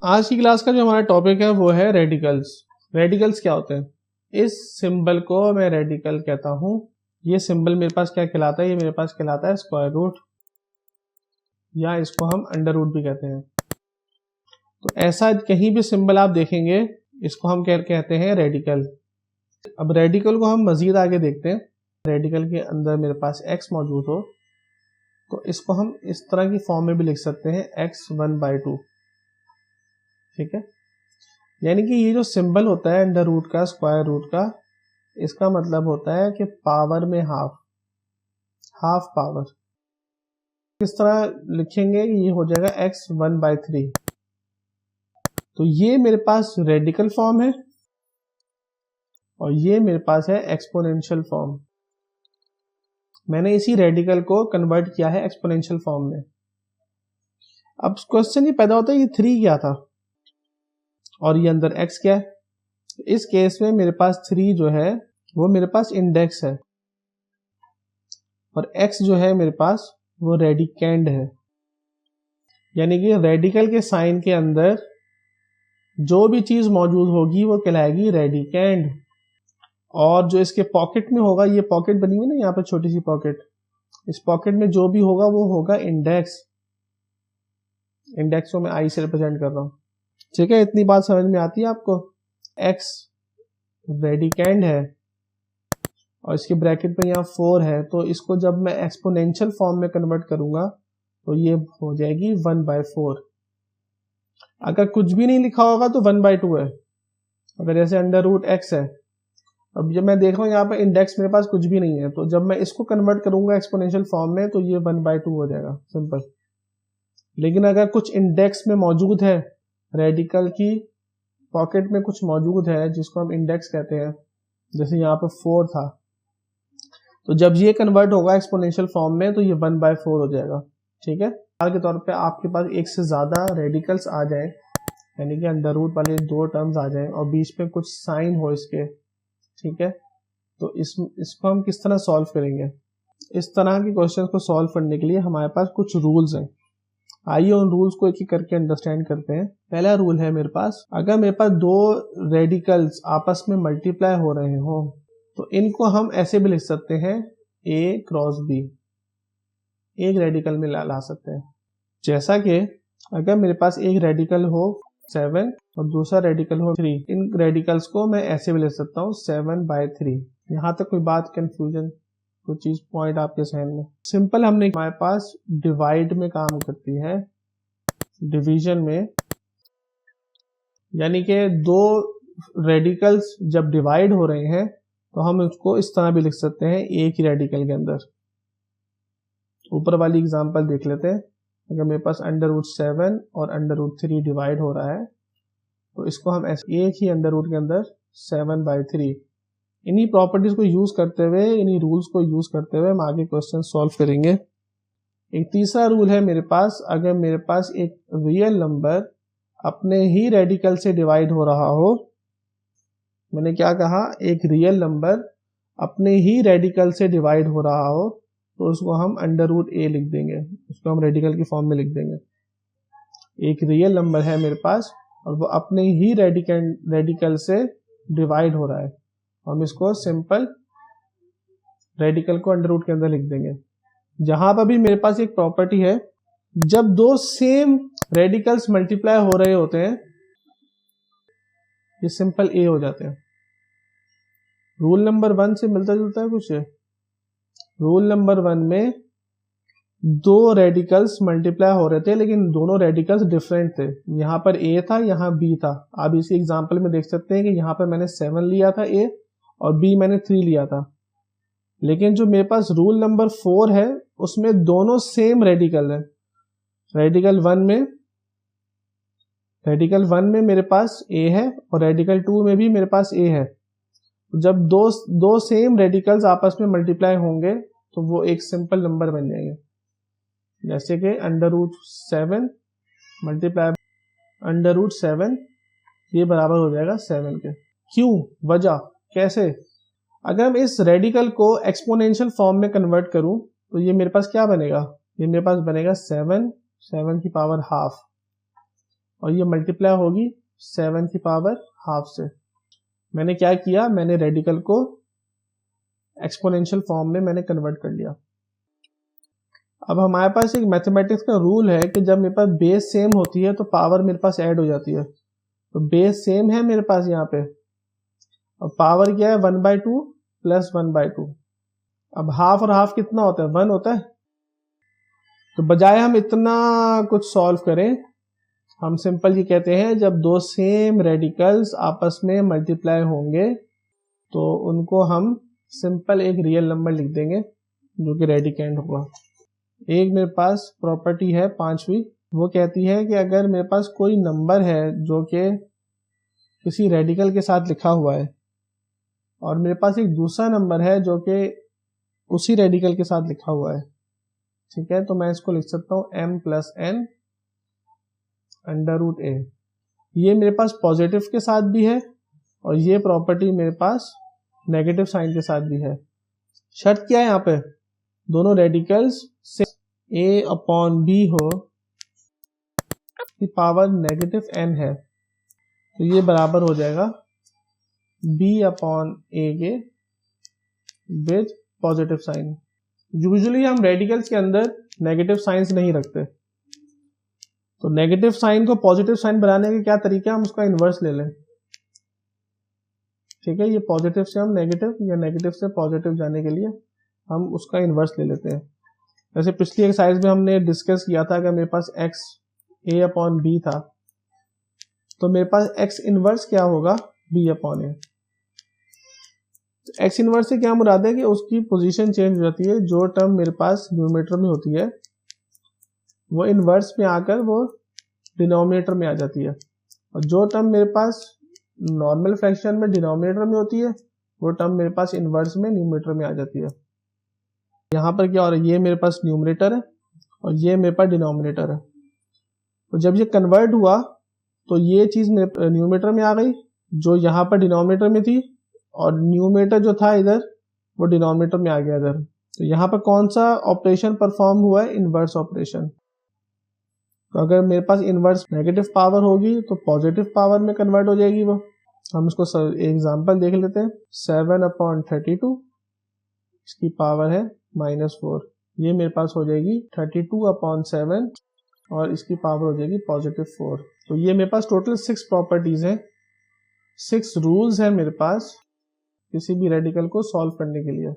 आज की क्लास का जो हमारा टॉपिक है वो है रेडिकल्स। रेडिकल्स क्या होते हैं? इस सिंबल को मैं रेडिकल कहता हूं। ये सिंबल मेरे पास क्या कहलाता है? ये मेरे पास कहलाता है स्क्वायर रूट, या इसको हम अंडर रूट भी कहते हैं। तो ऐसा कहीं भी सिंबल आप देखेंगे इसको हम कहते हैं रेडिकल। अब रेडिकल को हम मजीद आगे देखते हैं। रेडिकल के अंदर मेरे पास x मौजूद हो तो इसको हम इस तरह की फॉर्म में भी लिख सकते हैं x1/2। ठीक है, यानी कि ये जो सिंबल होता है अंडर रूट का, स्क्वायर रूट का, इसका मतलब होता है कि पावर में हाफ पावर। किस तरह लिखेंगे? ये हो जाएगा x1/3। तो ये मेरे पास रेडिकल फॉर्म है और ये मेरे पास है एक्सपोनेंशियल फॉर्म। मैंने इसी रेडिकल को कन्वर्ट किया है एक्सपोनेंशियल फॉर्म में। अब क्वेश्चन ये पैदा होता है ये 3 क्या था और ये अंदर x क्या है। इस केस में मेरे पास 3 जो है वो मेरे पास इंडेक्स है और x जो है मेरे पास वो रेडिकेंड है। यानी कि रेडिकल के साइन के अंदर जो भी चीज मौजूद होगी वो कहलाएगी रेडिकेंड। और जो इसके पॉकेट में होगा, ये पॉकेट बनी हुई ना यहाँ पे छोटी सी पॉकेट, इस पॉकेट में जो भी होगा वो होगा इंडेक्स। इंडेक्स को मैं आई से रिप्रेजेंट कर रहा हूं। ठीक है, इतनी बात समझ में आती है आपको? x रेडिकेंड है और इसके ब्रैकेट में यहाँ 4 है, तो इसको जब मैं एक्सपोनेंशियल फॉर्म में कन्वर्ट करूंगा तो ये हो जाएगी 1/4। अगर कुछ भी नहीं लिखा होगा तो 1/2 है। अगर जैसे अंडर रूट x है, अब जब मैं देख रहा हूँ यहाँ पे इंडेक्स मेरे पास कुछ भी नहीं है, तो जब मैं इसको कन्वर्ट करूंगा एक्सपोनेंशियल फॉर्म में तो ये 1/2 हो जाएगा, सिंपल। लेकिन अगर कुछ इंडेक्स में मौजूद है, रेडिकल की पॉकेट में कुछ मौजूद है जिसको हम इंडेक्स कहते हैं, जैसे यहाँ पे 4 था, तो जब ये कन्वर्ट होगा एक्सपोनेंशियल फॉर्म में तो ये 1/4 हो जाएगा। ठीक है, मिसाल के तौर पे आपके पास एक से ज्यादा रेडिकल्स आ जाए, यानी कि अंडर रूट वाले 2 टर्म्स आ जाए और बीच में कुछ साइन हो इसके, ठीक है, तो इसको हम किस तरह सॉल्व करेंगे? इस तरह के क्वेश्चन को सॉल्व करने के लिए हमारे पास कुछ रूल्स हैं। आइए उन रूल्स को एक एक करके अंडरस्टैंड करते हैं। पहला रूल है मेरे पास, अगर मेरे पास 2 रेडिकल्स आपस में मल्टीप्लाई हो रहे हो तो इनको हम ऐसे भी लिख सकते हैं a क्रॉस b, एक रेडिकल में ला सकते हैं। जैसा कि अगर मेरे पास एक रेडिकल हो 7 और दूसरा रेडिकल हो 3, इन रेडिकल्स को मैं ऐसे भी लिख सकता हूँ 7/3। यहाँ तक कोई बात कंफ्यूजन, कोई चीज पॉइंट आपके सहन में? सिंपल, हमने हमारे पास डिवाइड में काम करती है, डिवीजन में, यानी कि 2 रेडिकल्स जब डिवाइड हो रहे हैं तो हम उसको इस तरह भी लिख सकते हैं एक ही रेडिकल के अंदर। ऊपर वाली एग्जांपल देख लेते हैं। अगर मेरे पास अंडर रूट 7 और अंडर रूट 3 डिवाइड हो रहा है तो इसको हम ऐसे एक ही अंडर रूट के अंदर 7/3, इन्हीं प्रॉपर्टीज को यूज करते हुए, इन्हीं रूल्स को यूज करते हुए हम आगे क्वेश्चन सॉल्व करेंगे। एक तीसरा रूल है मेरे पास, अगर मेरे पास एक रियल नंबर अपने ही रेडिकल से डिवाइड हो रहा हो, मैंने क्या कहा, एक रियल नंबर अपने ही रेडिकल से डिवाइड हो रहा हो तो उसको हम अंडर रूट a लिख देंगे, उसको हम रेडिकल की फॉर्म में लिख देंगे। एक रियल नंबर है मेरे पास और वो अपने ही रेडिकल से डिवाइड हो रहा है, हम इसको सिंपल रेडिकल को अंडर रूट के अंदर लिख देंगे। जहां पर भी मेरे पास एक प्रॉपर्टी है, जब 2 सेम रेडिकल्स मल्टीप्लाई हो रहे होते हैं ये सिंपल a हो जाते हैं। रूल नंबर 1 से मिलता जुलता है कुछ। रूल नंबर 1 में 2 रेडिकल्स मल्टीप्लाई हो रहे थे लेकिन दोनों रेडिकल्स डिफरेंट थे, यहाँ पर a था, यहाँ b था। आप इसी एग्जांपल में देख सकते हैं कि यहाँ पर मैंने 7 लिया था a और b मैंने 3 लिया था, लेकिन जो मेरे पास रूल नंबर 4 है उसमें दोनों सेम रेडिकल है। रेडिकल 1 में मेरे पास a है और रेडिकल 2 में भी मेरे पास a है। जब दो सेम रेडिकल्स आपस में मल्टीप्लाई होंगे तो वो एक सिंपल नंबर बन जाएंगे, जैसे कि under root 7 multiply under root 7, ये बराबर हो जाएगा 7 के। क्यों? वजह कैसे? अगर मैं इस रेडिकल को एक्सपोनेंशियल फॉर्म में कन्वर्ट करूं तो ये मेरे पास क्या बनेगा? ये मेरे पास बनेगा 7 की पावर हाफ और ये मल्टीप्लाई होगी 7 की पावर हाफ से। मैंने क्या किया, मैंने रेडिकल को एक्सपोनेंशियल फॉर्म में मैंने कन्वर्ट कर लिया। अब हमारे पास एक मैथमेटिक्स का रूल है कि जब मेरे पास बेस सेम होती है तो पावर मेरे पास ऐड हो जाती है। तो बेस सेम है मेरे पास यहाँ पे, और पावर क्या है 1/2 प्लस 1/2। अब हाफ और हाफ कितना होता है, 1 होता है। तो बजाय हम इतना कुछ सॉल्व करें, हम सिंपल ये कहते हैं जब दो सेम रेडिकल्स आपस में मल्टीप्लाई होंगे तो उनको हम सिंपल एक रियल नंबर लिख देंगे जो कि रेडिकेंड होगा। एक मेरे पास प्रॉपर्टी है 5वीं, वो कहती है कि अगर मेरे पास कोई नंबर है जो कि किसी रेडिकल के साथ लिखा हुआ है और मेरे पास एक दूसरा नंबर है जो कि उसी रेडिकल के साथ लिखा हुआ है, ठीक है, तो मैं इसको लिख सकता हूँ m + n √a। ये मेरे पास पॉजिटिव के साथ भी है और ये प्रॉपर्टी मेरे पास नेगेटिव साइन के साथ भी है। शर्त क्या है यहाँ पे, दोनों रेडिकल्स से a/b हो की पावर -n है, तो ये बराबर हो जाएगा b/a के विद पॉजिटिव साइन। यूजुअली हम रेडिकल्स के अंदर नेगेटिव साइंस नहीं रखते, तो नेगेटिव साइन को पॉजिटिव साइन बनाने के क्या तरीका है, हम उसका इन्वर्स ले लें, ठीक है। ये पॉजिटिव से हम नेगेटिव या नेगेटिव से पॉजिटिव जाने के लिए हम उसका इन्वर्स ले लेते हैं। जैसे पिछली एक्सरसाइज में हमने डिस्कस किया था कि मेरे पास x a/b था, तो मेरे पास x इन्वर्स क्या होगा, b/a। एक्स इनवर्स से क्या मुराद है कि उसकी पोजीशन चेंज हो जाती है। जो टर्म मेरे पास न्यूमरेटर में होती है वो इनवर्स में आकर वो डिनोमिनेटर में आ जाती है, और जो टर्म मेरे पास नॉर्मल फ्रैक्शन में डिनोमिनेटर में होती है वो टर्म मेरे पास इनवर्स में न्यूमरेटर में आ जाती है। यहाँ पर क्या हो रहा है, ये मेरे पास न्यूमरेटर है और ये मेरे पास डिनोमिनेटर है। तो जब ये कन्वर्ट हुआ तो ये चीज मेरे न्यूमरेटर में आ गई जो यहाँ पर डिनोमिनेटर में थी, और न्यूमरेटर जो था इधर वो डिनोमिनेटर में आ गया इधर। तो यहाँ पर कौन सा ऑपरेशन परफॉर्म हुआ है, इनवर्स ऑपरेशन। तो अगर मेरे पास इनवर्स नेगेटिव पावर होगी तो पॉजिटिव पावर में कन्वर्ट हो जाएगी वो। हम इसको एग्जांपल देख लेते हैं। 7/32 इसकी पावर है -4, ये मेरे पास हो जाएगी 32/7 और इसकी पावर हो जाएगी +4। तो ये मेरे पास टोटल 6 प्रॉपर्टीज हैं, 6 रूल्स हैं मेरे पास किसी भी रेडिकल को सॉल्व करने के लिए।